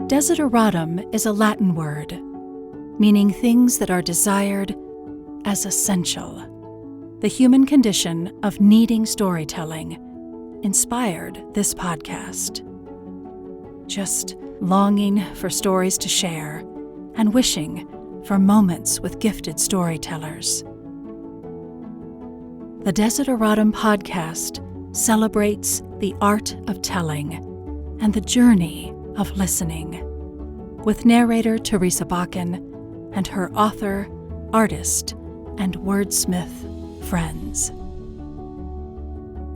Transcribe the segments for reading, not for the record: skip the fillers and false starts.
Desideratum is a Latin word, meaning things that are desired as essential. The human condition of needing storytelling inspired this podcast. Just longing for stories to share and wishing for moments with gifted storytellers. The Desideratum podcast celebrates the art of telling and the journey of listening, with narrator Teresa Bakken and her author, artist, and wordsmith friends.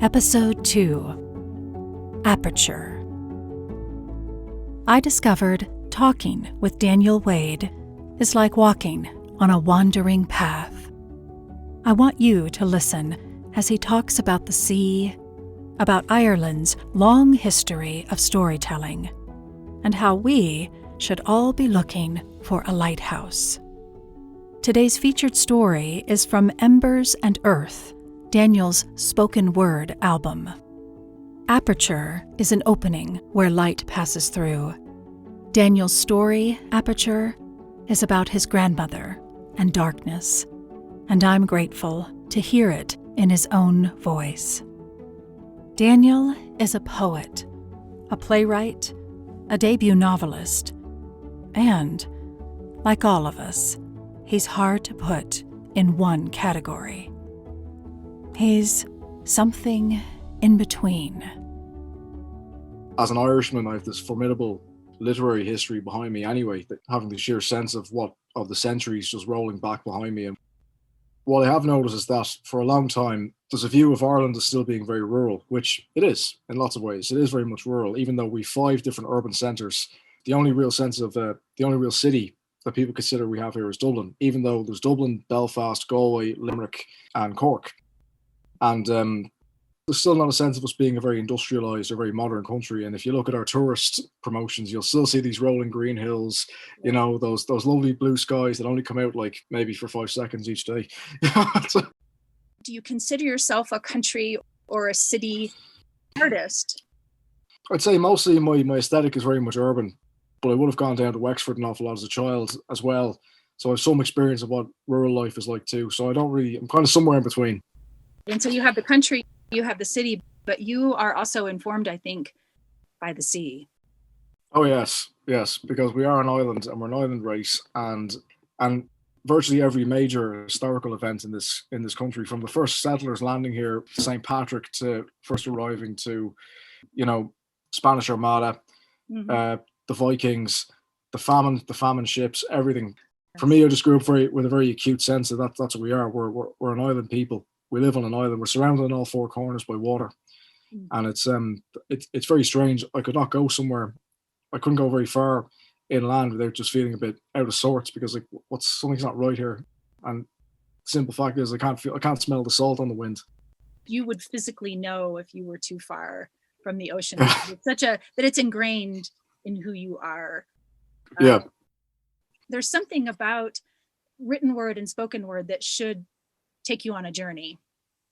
Episode 2, Aperture. I discovered talking with Daniel Wade is like walking on a wandering path. I want you to listen as he talks about the sea, about Ireland's long history of storytelling, and how we should all be looking for a lighthouse. Today's featured story is from Embers and Earth, Daniel's spoken word album. Aperture is an opening where light passes through. Daniel's story, Aperture, is about his grandmother and darkness, and I'm grateful to hear it in his own voice. Daniel is a poet, a playwright, a debut novelist, and, like all of us, he's hard to put in one category. He's something in between. As an Irishman, I have this formidable literary history behind me anyway, that having the sheer sense of the centuries just rolling back behind me. And what I have noticed is that for a long time, there's a view of Ireland as still being very rural, which it is in lots of ways. It is very much rural, even though we've 5 different urban centres. The only real city that people consider we have here is Dublin, even though there's Dublin, Belfast, Galway, Limerick, and Cork. And there's still not a sense of us being a very industrialised or very modern country. And if you look at our tourist promotions, you'll still see these rolling green hills, you know, those lovely blue skies that only come out like maybe for 5 seconds each day. Do you consider yourself a country or a city artist? I'd say mostly my aesthetic is very much urban, but I would have gone down to Wexford an awful lot as a child as well. So I have some experience of what rural life is like too. So I'm kind of somewhere in between. And so you have the country, you have the city, but you are also informed, I think, by the sea. Oh yes, because we are an island and we're an island race, and virtually every major historical event in this country, from the first settlers landing here, St. Patrick, to first arriving to, you know, Spanish Armada, the Vikings, the famine ships, everything. For me, I just grew up with a very acute sense of that's what we are. We're an island people. We live on an island. We're surrounded on all 4 corners by water, and it's very strange. I could not go somewhere. I couldn't go very far inland without just feeling a bit out of sorts, because like something's not right here. And the simple fact is I can't smell the salt on the wind. You would physically know if you were too far from the ocean. It's that it's ingrained in who you are. Yeah. There's something about written word and spoken word that should take you on a journey.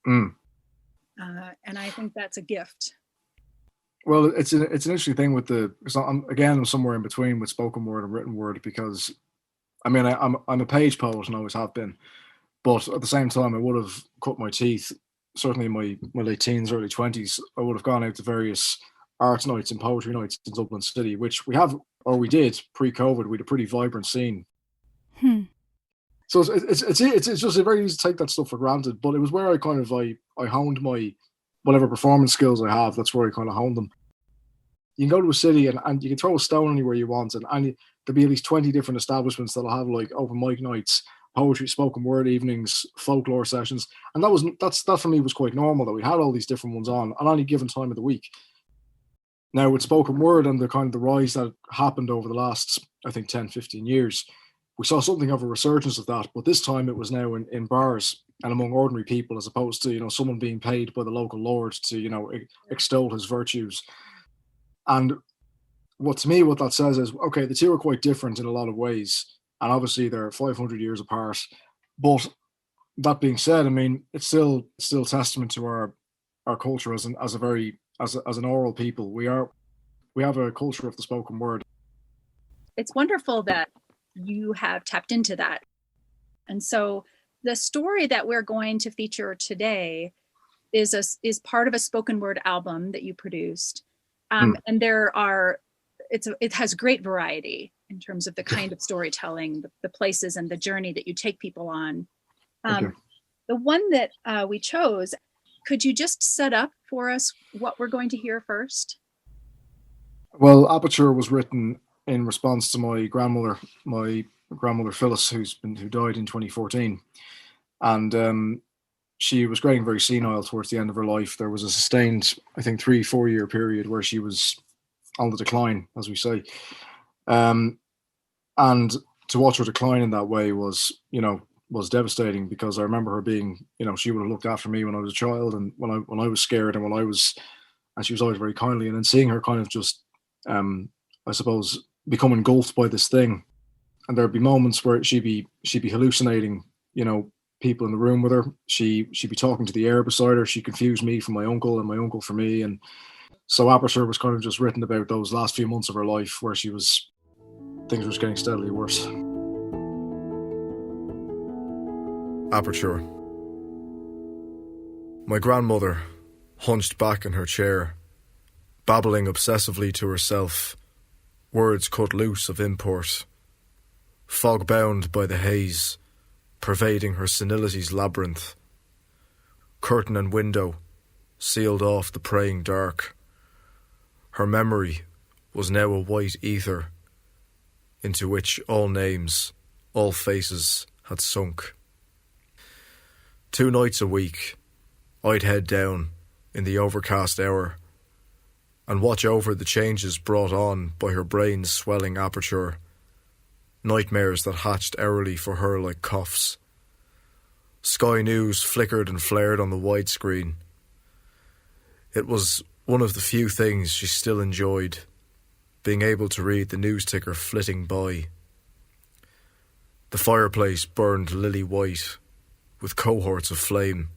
And I think that's a gift. Well, it's an interesting thing with I'm somewhere in between with spoken word and written word, because I mean I'm a page poet and always have been, but at the same time I would have cut my teeth certainly in my late teens, early 20s. I would have gone out to various arts nights and poetry nights in Dublin City, which we did pre-COVID. We had a pretty vibrant scene. So it's just very easy to take that stuff for granted, but it was where I honed my whatever performance skills I have. That's where I kind of honed them. You can go to a city and you can throw a stone anywhere you want, and there'll be at least 20 different establishments that'll have like open mic nights, poetry, spoken word evenings, folklore sessions, and that for me was quite normal, that we had all these different ones on any given time of the week. Now with spoken word and the rise that happened over the last, I think, 10, 15 years, we saw something of a resurgence of that, but this time it was now in bars and among ordinary people, as opposed to, you know, someone being paid by the local lord to, you know, extol his virtues. And what that says is, okay, the two are quite different in a lot of ways, and obviously they're 500 years apart. But that being said, I mean, it's still testament to our culture as an oral people. We have a culture of the spoken word. it's wonderful that you have tapped into that. And so the story that we're going to feature today is part of a spoken word album that you produced. And it has great variety in terms of the kind of storytelling, the places and the journey that you take people on. The one that we chose, could you just set up for us what we're going to hear first? Well, Aperture was written in response to my grandmother Phyllis, who died in 2014, and she was getting very senile towards the end of her life. There was a sustained, I think, 3-4 year period where she was on the decline, as we say, and to watch her decline in that way was devastating, because I remember her being, she would have looked after me when I was a child, and when I was scared, and she was always very kindly, and then seeing her kind of just, I suppose, become engulfed by this thing, and there'd be moments where she'd be hallucinating, people in the room with her. She'd be talking to the air beside her. She confused me for my uncle and my uncle for me, and so Aperture was kind of just written about those last few months of her life where things were just getting steadily worse. Aperture. My grandmother, hunched back in her chair, babbling obsessively to herself, words cut loose of import, fog-bound by the haze, pervading her senility's labyrinth. Curtain and window sealed off the praying dark. Her memory was now a white ether, into which all names, all faces had sunk. 2 nights a week, I'd head down in the overcast hour and watch over the changes brought on by her brain's swelling aperture, nightmares that hatched hourly for her like coughs. Sky News flickered and flared on the widescreen. It was one of the few things she still enjoyed, being able to read the news ticker flitting by. The fireplace burned lily white, with cohorts of flame.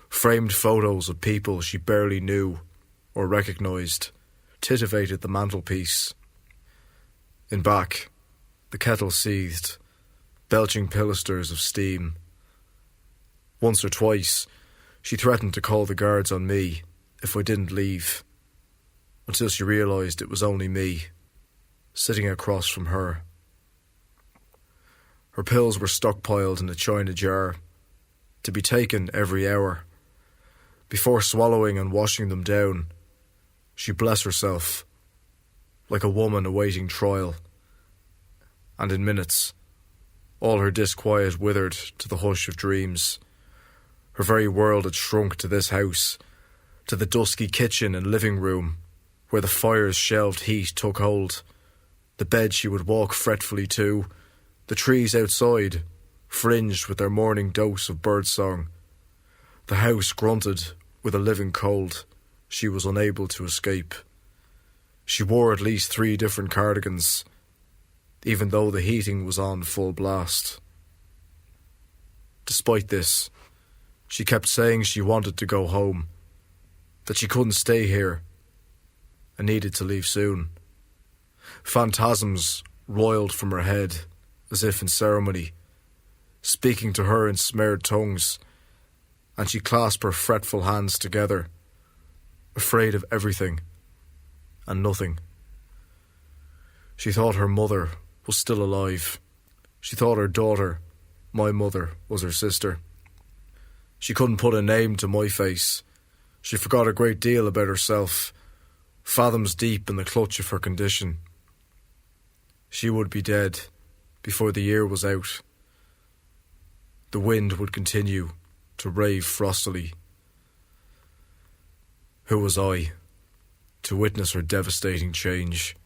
Framed photos of people she barely knew or recognised titivated the mantelpiece. In back, the kettle seethed, belching pilasters of steam. Once or twice, she threatened to call the guards on me if I didn't leave, until she realised it was only me, sitting across from her. Her pills were stockpiled in a china jar, to be taken every hour. Before swallowing and washing them down, she blessed herself, like a woman awaiting trial. And in minutes, all her disquiet withered to the hush of dreams. Her very world had shrunk to this house, to the dusky kitchen and living room, where the fire's shelved heat took hold, the bed she would walk fretfully to, the trees outside, fringed with their morning dose of birdsong. The house grunted with a living cold she was unable to escape. She wore at least 3 different cardigans, even though the heating was on full blast. Despite this, she kept saying she wanted to go home, that she couldn't stay here, and needed to leave soon. Phantasms roiled from her head, as if in ceremony, speaking to her in smeared tongues, and she clasped her fretful hands together, afraid of everything and nothing. She thought her mother was still alive. She thought her daughter, my mother, was her sister. She couldn't put a name to my face. She forgot a great deal about herself, fathoms deep in the clutch of her condition. She would be dead before the year was out. The wind would continue to rave frostily. Who was I to witness her devastating change?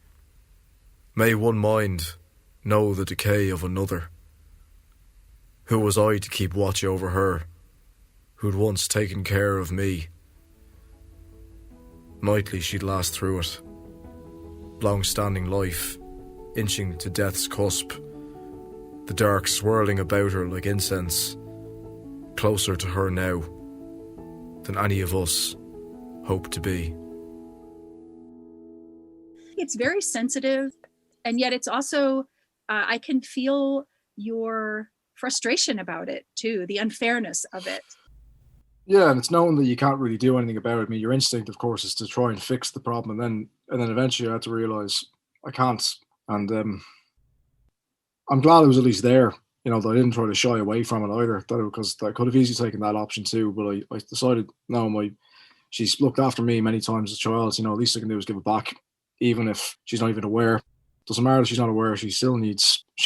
May one mind know the decay of another? Who was I to keep watch over her, who'd once taken care of me? Nightly she'd last through it, long-standing life, inching to death's cusp, the dark swirling about her like incense, closer to her now than any of us hoped to be. It's very sensitive And yet it's also, I can feel your frustration about it too, the unfairness of it. Yeah, and it's knowing that you can't really do anything about it. I mean, your instinct, of course, is to try and fix the problem, and then eventually I had to realize I can't. And I'm glad it was at least there. That I didn't try to shy away from it either. Because I could have easily taken that option too, but I decided no. She's looked after me many times as a child. At least I can do is give it back, even if she's not even aware. Doesn't matter if she's not aware. She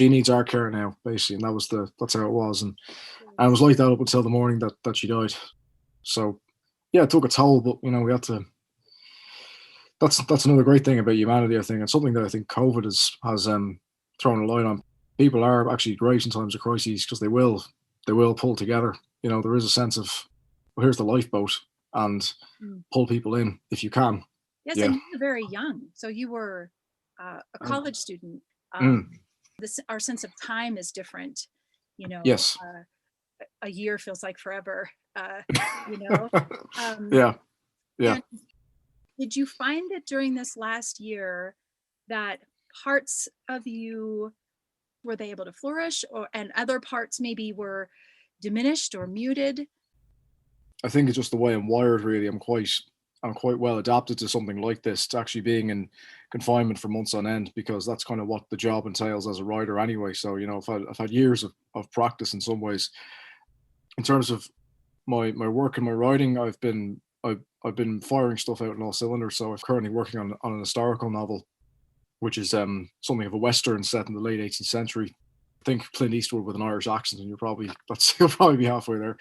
needs our care now, basically, and that's how it was. And it was like that up until the morning that she died. So, yeah, it took a toll, but we had to. That's another great thing about humanity, I think, and something that I think COVID has thrown a light on. People are actually great in times of crises because they will pull together. There is a sense of, well, here's the lifeboat, and pull people in if you can. Yes, yeah. And you were very young, so you were a college student. Our sense of time is different. Yes. A year feels like forever. Yeah. Did you find that during this last year that parts of you, were they able to flourish, and other parts maybe were diminished or muted? I think it's just the way I'm wired, really. I'm quite well adapted to something like this, to actually being in confinement for months on end, because that's kind of what the job entails as a writer anyway. So, I've had years of practice in some ways. In terms of my work and my writing, I've been firing stuff out in all cylinders. So I'm currently working on an historical novel, which is something of a Western set in the late 18th century. I think Clint Eastwood with an Irish accent, and you'll probably be halfway there.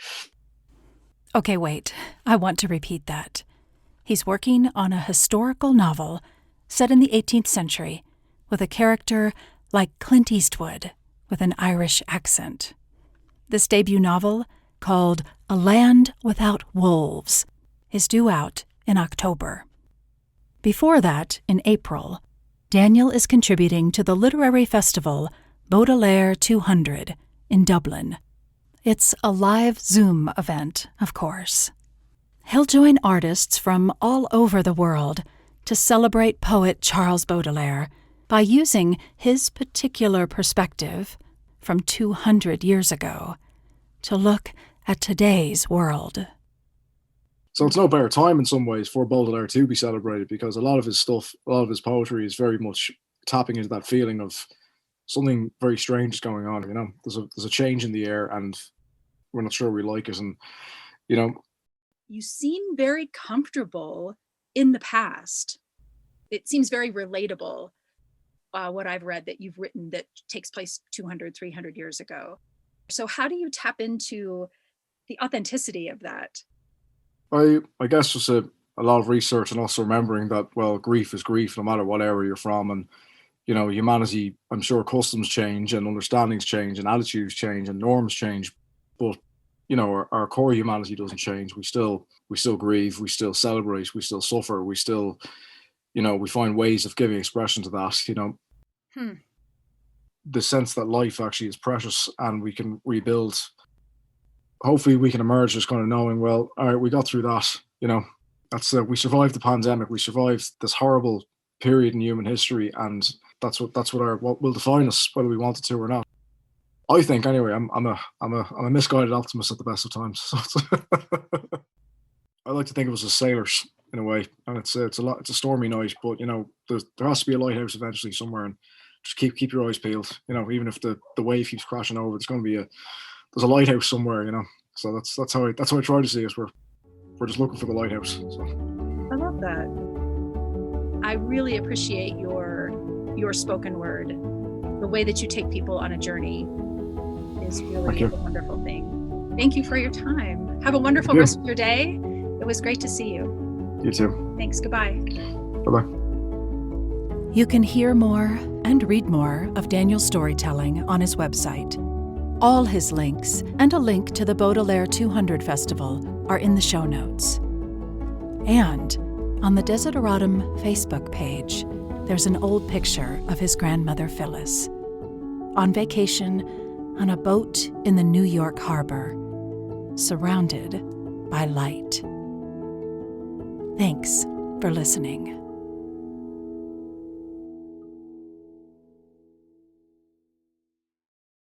Okay, wait. I want to repeat that. He's working on a historical novel set in the 18th century with a character like Clint Eastwood with an Irish accent. This debut novel, called A Land Without Wolves, is due out in October. Before that, in April, Daniel is contributing to the literary festival Baudelaire 200 in Dublin. It's a live Zoom event, of course. He'll join artists from all over the world to celebrate poet Charles Baudelaire by using his particular perspective from 200 years ago to look at today's world. So it's no better time in some ways for Baudelaire to be celebrated, because a lot of his stuff, a lot of his poetry is very much tapping into that feeling of something very strange is going on. There's a change in the air, and we're not sure we like it. And you seem very comfortable in the past. It seems very relatable, what I've read that you've written that takes place 200, 300 years ago. So how do you tap into the authenticity of that? I guess just a lot of research, and also remembering that, well, grief is grief no matter what area you're from. And humanity, I'm sure customs change and understandings change and attitudes change and norms change, but our core humanity doesn't change. We still grieve, we still celebrate, we still suffer, we still we find ways of giving expression to that. The sense that life actually is precious and we can rebuild. Hopefully we can emerge just kind of knowing, well, all right, we got through that. That's we survived the pandemic, we survived this horrible period in human history, and that's what will define us, whether we want it to or not. I think anyway. I'm a misguided optimist at the best of times. So I like to think of us as sailors in a way, and it's a stormy night, but there has to be a lighthouse eventually somewhere, and just keep your eyes peeled. Even if the wave keeps crashing over, there's going to be there's a lighthouse somewhere. So that's how I try to see us. We're just looking for the lighthouse. So. I love that. I really appreciate your spoken word. The way that you take people on a journey is really a wonderful thing. Thank you for your time. Have a wonderful rest of your day. It was great to see you. You too. Thanks. Goodbye. Bye-bye. You can hear more and read more of Daniel's storytelling on his website. All his links and a link to the Baudelaire 200 Festival are in the show notes. And on the Desideratum Facebook page, there's an old picture of his grandmother Phyllis on vacation on a boat in the New York harbor, surrounded by light. Thanks for listening.